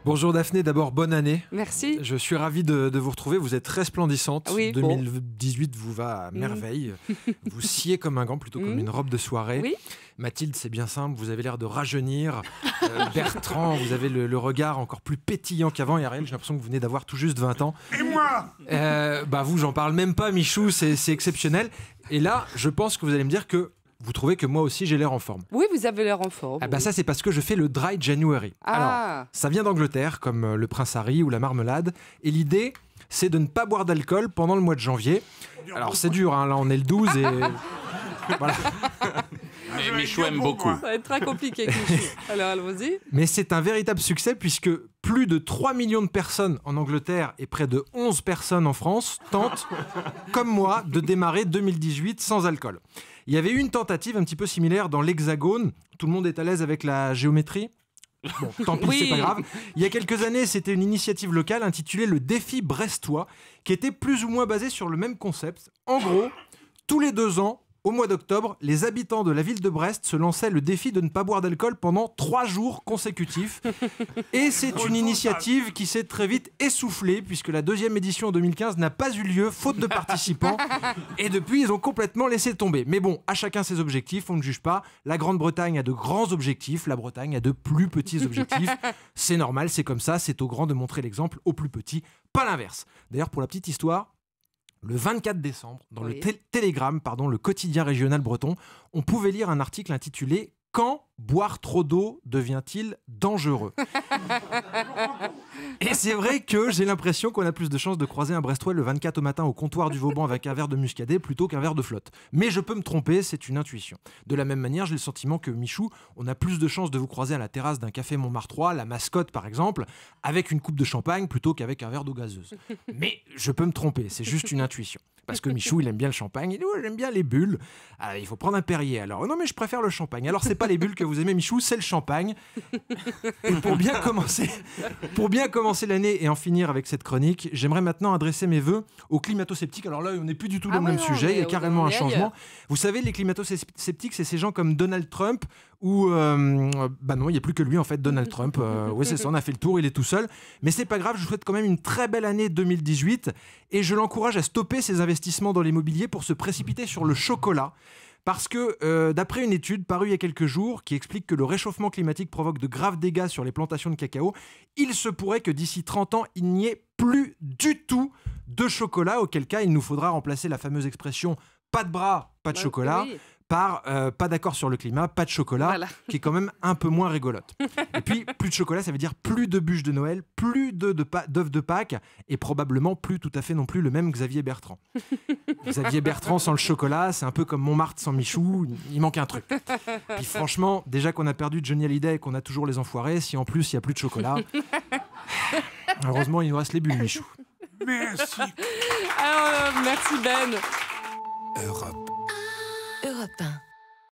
Bonjour Daphné, d'abord bonne année. Merci. Je suis ravi de vous retrouver, vous êtes resplendissante. Oui, 2018 vous va à merveille. Vous sciez comme un gant, plutôt comme une robe de soirée. Oui. Mathilde, c'est bien simple, vous avez l'air de rajeunir. Bertrand, vous avez le regard encore plus pétillant qu'avant. Et Ariel, j'ai l'impression que vous venez d'avoir tout juste 20 ans. Et moi Vous, j'en parle même pas, Michou, c'est exceptionnel. Et là, je pense que vous allez me dire que vous trouvez que moi aussi j'ai l'air en forme. Oui, vous avez l'air en forme. Ça c'est parce que je fais le Dry January. Ah. Alors, ça vient d'Angleterre, comme le Prince Harry ou la marmelade. Et l'idée, c'est de ne pas boire d'alcool pendant le mois de janvier. Alors c'est dur, hein, là on est le 12 et... voilà. Mais Michou aime beaucoup. Ça va être très compliqué, Michou. Alors, allons-y. Mais c'est un véritable succès puisque plus de 3 millions de personnes en Angleterre et près de 11 personnes en France tentent, comme moi, de démarrer 2018 sans alcool. Il y avait eu une tentative un petit peu similaire dans l'Hexagone. Tout le monde est à l'aise avec la géométrie ? Bon, tant pis, Oui. c'est pas grave. Il y a quelques années, c'était une initiative locale intitulée le Défi Brestois, qui était plus ou moins basé sur le même concept. En gros, tous les 2 ans, au mois d'octobre, les habitants de la ville de Brest se lançaient le défi de ne pas boire d'alcool pendant 3 jours consécutifs. Et c'est une initiative qui s'est très vite essoufflée, puisque la 2e édition en 2015 n'a pas eu lieu, faute de participants. Et depuis, ils ont complètement laissé tomber. Mais bon, à chacun ses objectifs, on ne juge pas. La Grande-Bretagne a de grands objectifs, la Bretagne a de plus petits objectifs. C'est normal, c'est comme ça, c'est aux grands de montrer l'exemple aux plus petits, pas l'inverse. D'ailleurs, pour la petite histoire, le 24 décembre, dans le Télégramme, le quotidien régional breton, on pouvait lire un article intitulé « Quand boire trop d'eau devient-il dangereux ?» Et c'est vrai que j'ai l'impression qu'on a plus de chances de croiser un Brestois le 24 au matin au comptoir du Vauban avec un verre de muscadet plutôt qu'un verre de flotte. Mais je peux me tromper, c'est une intuition. De la même manière, j'ai le sentiment que Michou, on a plus de chances de vous croiser à la terrasse d'un café Montmartrois, la Mascotte par exemple, avec une coupe de champagne plutôt qu'avec un verre d'eau gazeuse. Mais je peux me tromper, c'est juste une intuition. Parce que Michou, il aime bien le champagne, et nous, j'aime bien les bulles. Alors, il faut prendre un Perrier. Alors, non, mais je préfère le champagne. Alors, c'est pas les bulles que vous aimez, Michou, c'est le champagne. Et pour bien commencer l'année et en finir avec cette chronique, j'aimerais maintenant adresser mes vœux aux climato-sceptiques. Alors là, on n'est plus du tout dans le même sujet, il y a carrément un changement. Vous savez, les climato-sceptiques, c'est ces gens comme Donald Trump, ou non, il n'y a plus que lui en fait, Donald Trump. Oui, c'est ça, on a fait le tour, il est tout seul. Mais c'est pas grave, je vous souhaite quand même une très belle année 2018 et je l'encourage à stopper ses investissements dans l'immobilier pour se précipiter sur le chocolat. Parce que d'après une étude parue il y a quelques jours qui explique que le réchauffement climatique provoque de graves dégâts sur les plantations de cacao, il se pourrait que d'ici 30 ans, il n'y ait plus du tout de chocolat, auquel cas il nous faudra remplacer la fameuse expression « pas de bras, pas de chocolat ». Oui. Par pas d'accord sur le climat, pas de chocolat, Voilà. qui est quand même un peu moins rigolote. Et puis, plus de chocolat, ça veut dire plus de bûches de Noël, plus d'œufs de Pâques, et probablement plus tout à fait non plus le même Xavier Bertrand. Xavier Bertrand sans le chocolat, c'est un peu comme Montmartre sans Michou, il manque un truc. Puis franchement, déjà qu'on a perdu Johnny Hallyday et qu'on a toujours les enfoirés, si en plus il n'y a plus de chocolat, heureusement il nous reste les bulles, Michou. Merci. Alors, merci Ben. Europe 1.